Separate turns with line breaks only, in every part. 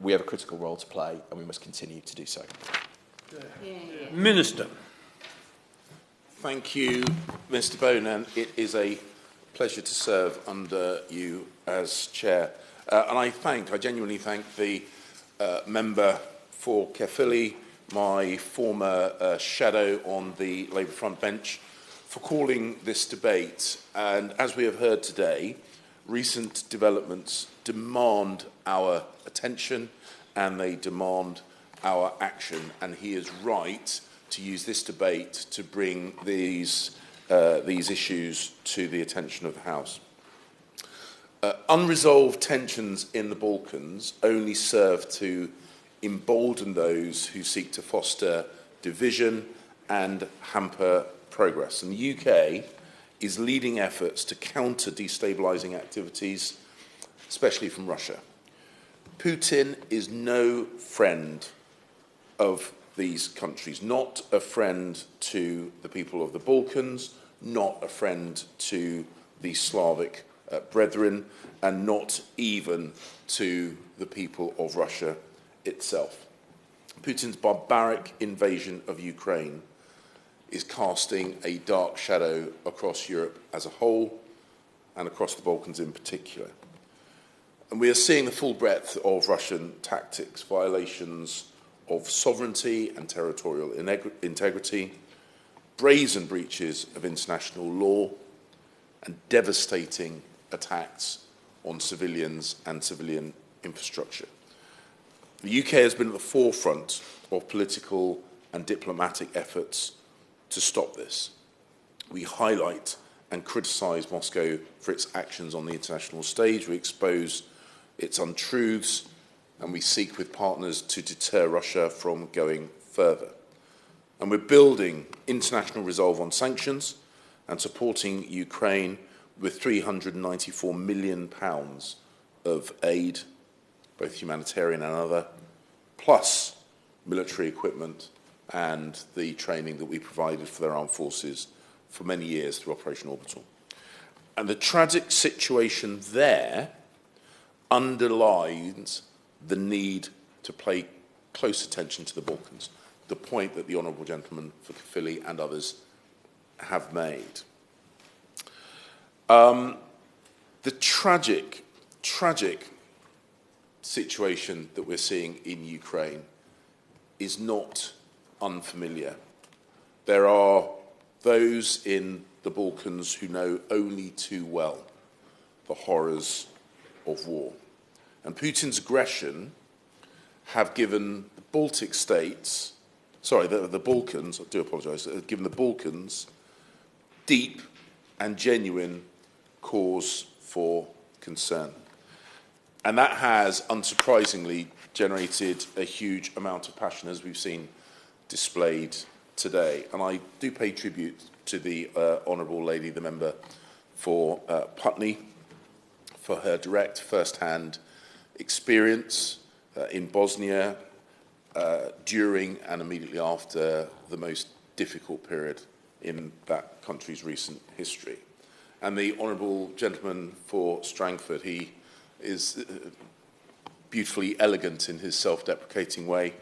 We have a critical role to play, and we must continue to do so.
Minister.
Thank you, Mr. Bonan. It is a pleasure to serve under you as chair. And I genuinely thank the member for Caerphilly, my former shadow on the Labour front bench, for calling this debate. And as we have heard today, recent developments demand our attention and they demand our action. And he is right to use this debate to bring these issues to the attention of the House. Unresolved tensions in the Balkans only serve to embolden those who seek to foster division and hamper progress. And the UK is leading efforts to counter destabilising activities, especially from Russia. Putin is no friend of these countries, not a friend to the people of the Balkans, not a friend to the Slavic brethren, and not even to the people of Russia itself. Putin's barbaric invasion of Ukraine is casting a dark shadow across Europe as a whole and across the Balkans in particular. And we are seeing the full breadth of Russian tactics, violations of sovereignty and territorial integrity, brazen breaches of international law, and devastating attacks on civilians and civilian infrastructure. The UK has been at the forefront of political and diplomatic efforts to stop this. We highlight and criticise Moscow for its actions on the international stage. We expose its untruths, and we seek with partners to deter Russia from going further. And we're building international resolve on sanctions and supporting Ukraine with £394 million of aid, both humanitarian and other, plus military equipment and the training that we provided for their armed forces for many years through Operation Orbital. And the tragic situation there underlines the need to pay close attention to the Balkans, the point that the Honourable Gentleman for Caerphilly and others have made. The tragic situation that we're seeing in Ukraine is not unfamiliar. There are those in the Balkans who know only too well the horrors of war. And Putin's aggression have given the Baltic states, the Balkans, I do apologise, have given the Balkans deep and genuine cause for concern. And that has, unsurprisingly, generated a huge amount of passion, as we've seen displayed today. And I do pay tribute to the Honourable Lady, the member for Putney, for her direct first-hand experience in Bosnia during and immediately after the most difficult period in that country's recent history. And the Honourable Gentleman for Strangford, he is beautifully elegant in his self-deprecating way,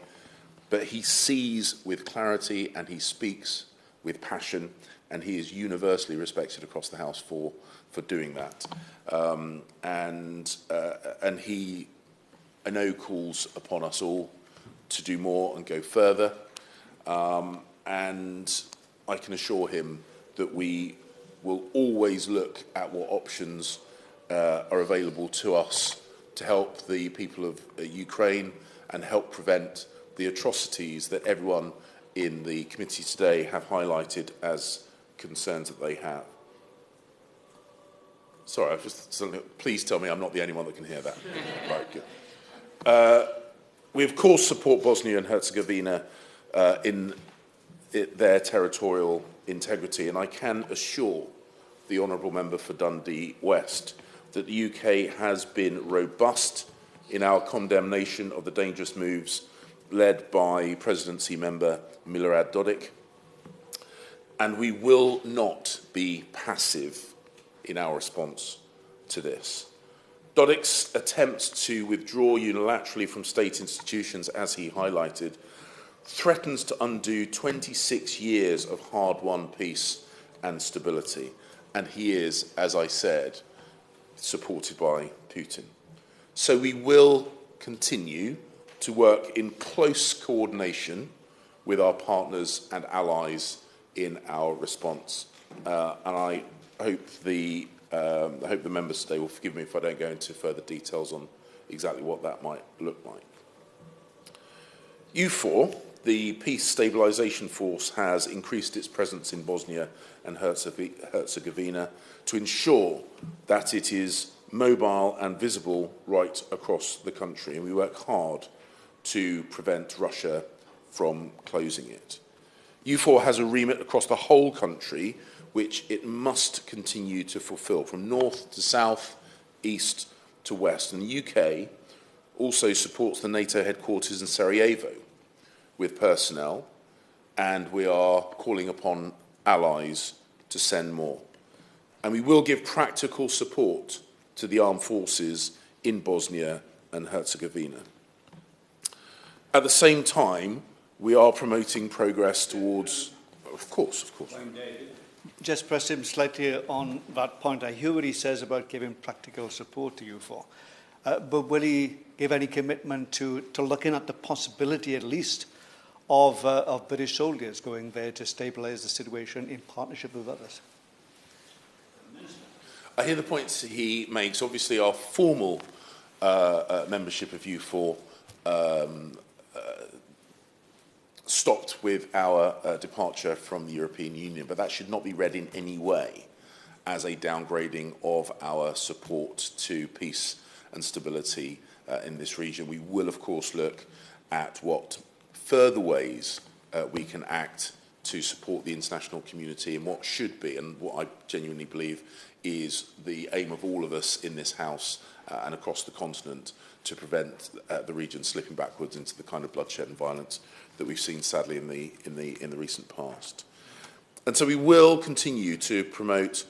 but he sees with clarity and he speaks with passion, and he is universally respected across the House for doing that. And he, I know, calls upon us all to do more and go further. And I can assure him that we will always look at what options are available to us to help the people of Ukraine and help prevent the atrocities that everyone in the committee today have highlighted as concerns that they have. Sorry, please tell me I'm not the only one that can hear that. Right, good. We, of course, support Bosnia and Herzegovina in their territorial integrity, and I can assure the Honourable Member for Dundee West that the UK has been robust in our condemnation of the dangerous moves led by Presidency Member Milorad Dodik, and we will not be passive in our response to this. Dodik's attempt to withdraw unilaterally from state institutions, as he highlighted, threatens to undo 26 years of hard-won peace and stability. And he is, as I said, supported by Putin. So we will continue to work in close coordination with our partners and allies in our response. And I hope the members today will forgive me if I don't go into further details on exactly what that might look like. EUFOR, the Peace Stabilisation Force, has increased its presence in Bosnia and Herzegovina to ensure that it is mobile and visible right across the country, and we work hard to prevent Russia from closing it. EUFOR has a remit across the whole country which it must continue to fulfil, from north to south, east to west. And the UK also supports the NATO headquarters in Sarajevo with personnel, and we are calling upon allies to send more. And we will give practical support to the armed forces in Bosnia and Herzegovina. At the same time, we are promoting progress towards... Of course.
Just press him slightly on that point. I hear what he says about giving practical support to EUFOR. But will he give any commitment to looking at the possibility, at least, of British soldiers going there to stabilise the situation in partnership with others?
I hear the points he makes. Obviously, our formal membership of EUFOR stopped with our departure from the European Union, but that should not be read in any way as a downgrading of our support to peace and stability in this region. We will, of course, look at what further ways we can act to support the international community in what should be, and what I genuinely believe is the aim of all of us in this House and across the continent, to prevent the region slipping backwards into the kind of bloodshed and violence that we've seen, sadly, in the recent past. And so we will continue to promote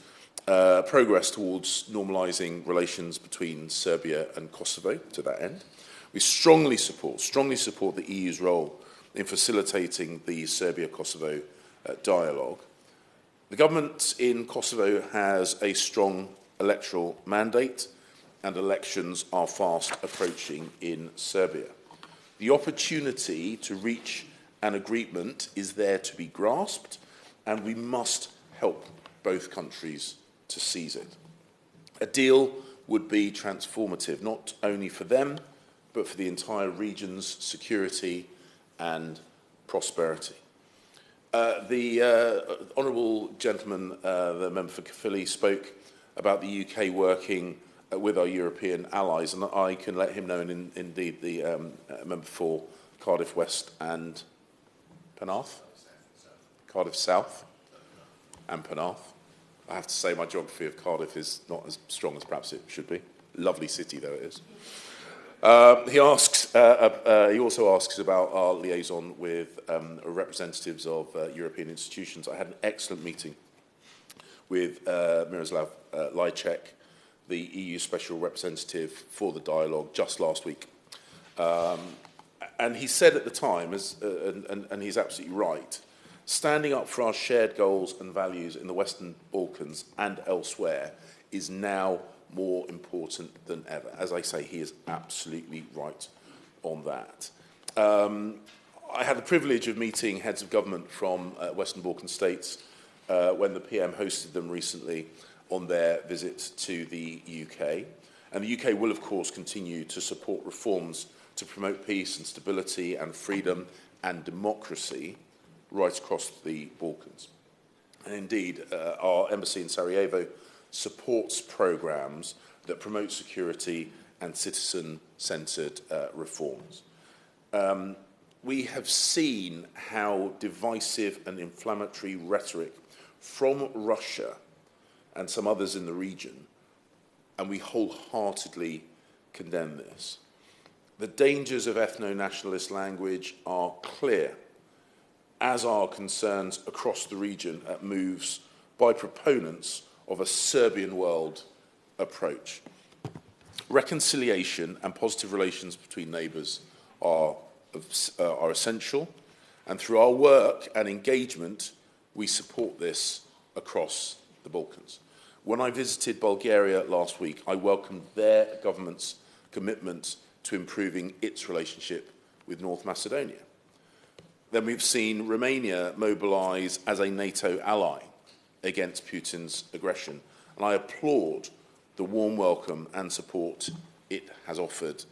progress towards normalising relations between Serbia and Kosovo to that end. We strongly support the EU's role in facilitating the Serbia-Kosovo dialogue. The government in Kosovo has a strong electoral mandate, and elections are fast approaching in Serbia. The opportunity to reach an agreement is there to be grasped, and we must help both countries to seize it. A deal would be transformative, not only for them, but for the entire region's security and prosperity. The honourable gentleman, the member for Caerphilly, spoke about the UK working with our European allies, and I can let him know, and indeed the member for Cardiff West and Penarth? Cardiff South and Penarth. I have to say my geography of Cardiff is not as strong as perhaps it should be. Lovely city though it is. He also asks about our liaison with representatives of European institutions. I had an excellent meeting with Miroslav Lajcek, the EU Special Representative for the dialogue, just last week. And he said at the time, and he's absolutely right, standing up for our shared goals and values in the Western Balkans and elsewhere is now more important than ever. As I say, he is absolutely right on that. I had the privilege of meeting heads of government from Western Balkan states when the PM hosted them recently on their visit to the UK. And the UK will, of course, continue to support reforms to promote peace and stability and freedom and democracy right across the Balkans. And indeed, our embassy in Sarajevo supports programmes that promote security and citizen-centred reforms. We have seen how divisive and inflammatory rhetoric from Russia and some others in the region, and we wholeheartedly condemn this. The dangers of ethno-nationalist language are clear, as are concerns across the region at moves by proponents of a Serbian world approach. Reconciliation and positive relations between neighbours are essential, and through our work and engagement, we support this across the Balkans. When I visited Bulgaria last week, I welcomed their government's commitment to improving its relationship with North Macedonia. Then we've seen Romania mobilise as a NATO ally against Putin's aggression, and I applaud the warm welcome and support it has offered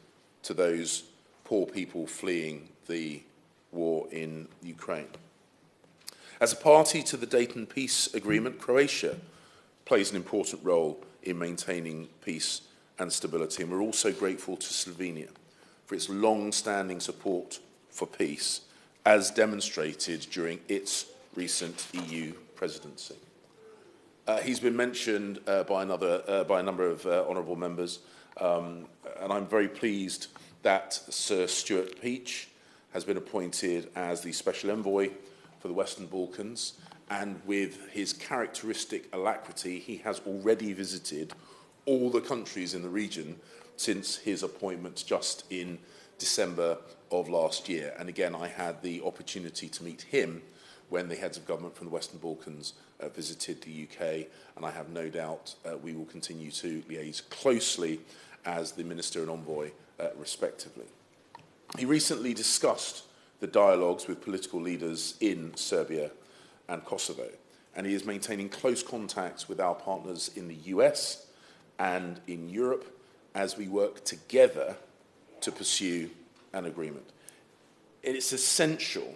to those poor people fleeing the war in Ukraine. As a party to the Dayton Peace Agreement, Croatia plays an important role in maintaining peace and stability, and we're also grateful to Slovenia for its long-standing support for peace, as demonstrated during its recent EU presidency. He's been mentioned by a number of honourable members, and I'm very pleased that Sir Stuart Peach has been appointed as the Special Envoy for the Western Balkans, and with his characteristic alacrity, he has already visited all the countries in the region since his appointment just in December of last year. And again, I had the opportunity to meet him when the heads of government from the Western Balkans visited the UK, and I have no doubt we will continue to liaise closely as the Minister and Envoy, respectively. He recently discussed the dialogues with political leaders in Serbia and Kosovo, and he is maintaining close contacts with our partners in the US and in Europe as we work together to pursue an agreement. It is essential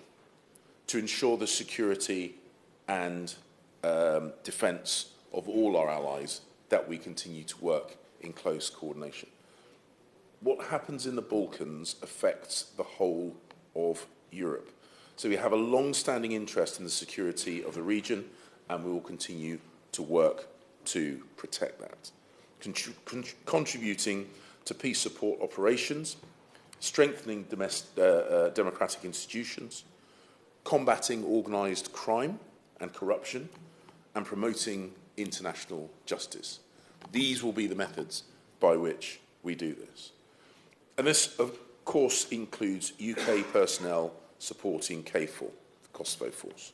to ensure the security and defence of all our allies that we continue to work in close coordination. What happens in the Balkans affects the whole of Europe. So we have a long-standing interest in the security of the region, and we will continue to work to protect that. Contributing to peace support operations, strengthening democratic institutions, combating organised crime and corruption, and promoting international justice. These will be the methods by which we do this. And this, of course, includes UK personnel supporting KFOR, the Kosovo Force.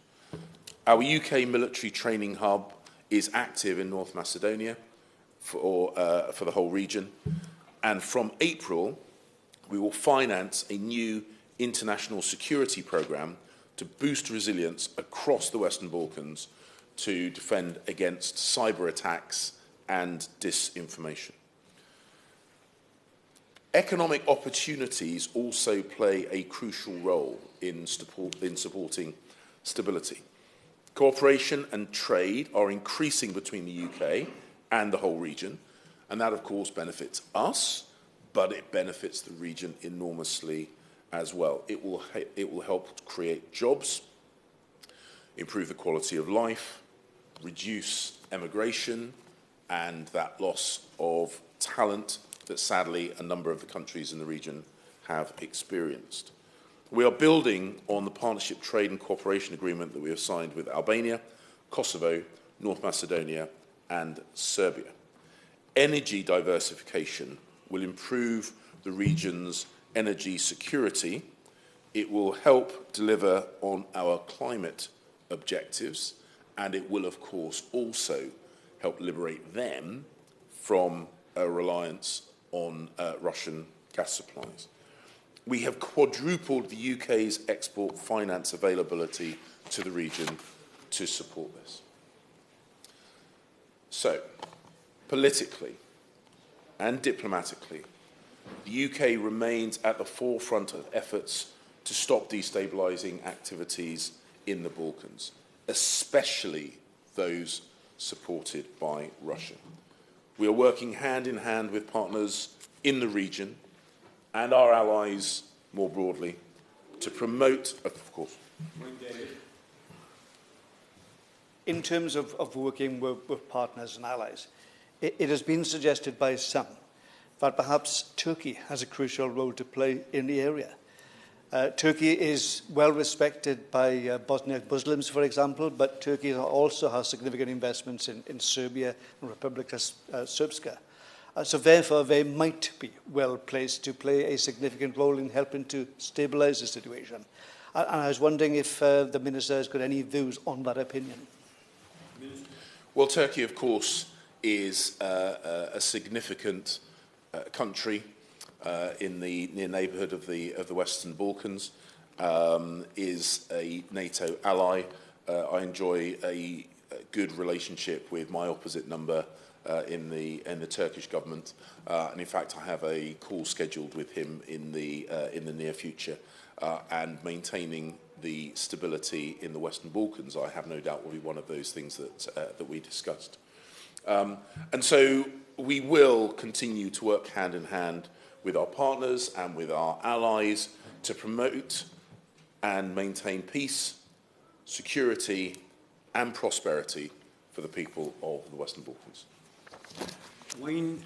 Our UK military training hub is active in North Macedonia for the whole region, and from April, we will finance a new international security programme to boost resilience across the Western Balkans to defend against cyber attacks and disinformation. Economic opportunities also play a crucial role in supporting stability. Cooperation and trade are increasing between the UK and the whole region, and that, of course, benefits us, but it benefits the region enormously as well. It will help create jobs, improve the quality of life, reduce emigration and that loss of talent that sadly a number of the countries in the region have experienced. We are building on the Partnership Trade and Cooperation Agreement that we have signed with Albania, Kosovo, North Macedonia and Serbia. Energy diversification will improve the region's energy security. It will help deliver on our climate objectives, and it will, of course, also help liberate them from a reliance on Russian gas supplies. We have quadrupled the UK's export finance availability to the region to support this. So, politically and diplomatically, the UK remains at the forefront of efforts to stop destabilising activities in the Balkans, especially those supported by Russia. We are working hand in hand with partners in the region and our allies more broadly to promote, of course.
In terms of working with partners and allies, it has been suggested by some that perhaps Turkey has a crucial role to play in the area. Turkey is well respected by Bosnian Muslims, for example, but Turkey also has significant investments in Serbia and Republika Srpska. So therefore, they might be well placed to play a significant role in helping to stabilise the situation. And I was wondering if the Minister has got any views on that opinion.
Well, Turkey, of course, is a significant country in the near neighbourhood of the Western Balkans, is a NATO ally. I enjoy a good relationship with my opposite number in the Turkish government, and in fact, I have a call scheduled with him in the near future. And maintaining the stability in the Western Balkans, I have no doubt, will be one of those things that we discussed. And so we will continue to work hand in hand with our partners and with our allies to promote and maintain peace, security and prosperity for the people of the Western Balkans.
Wayne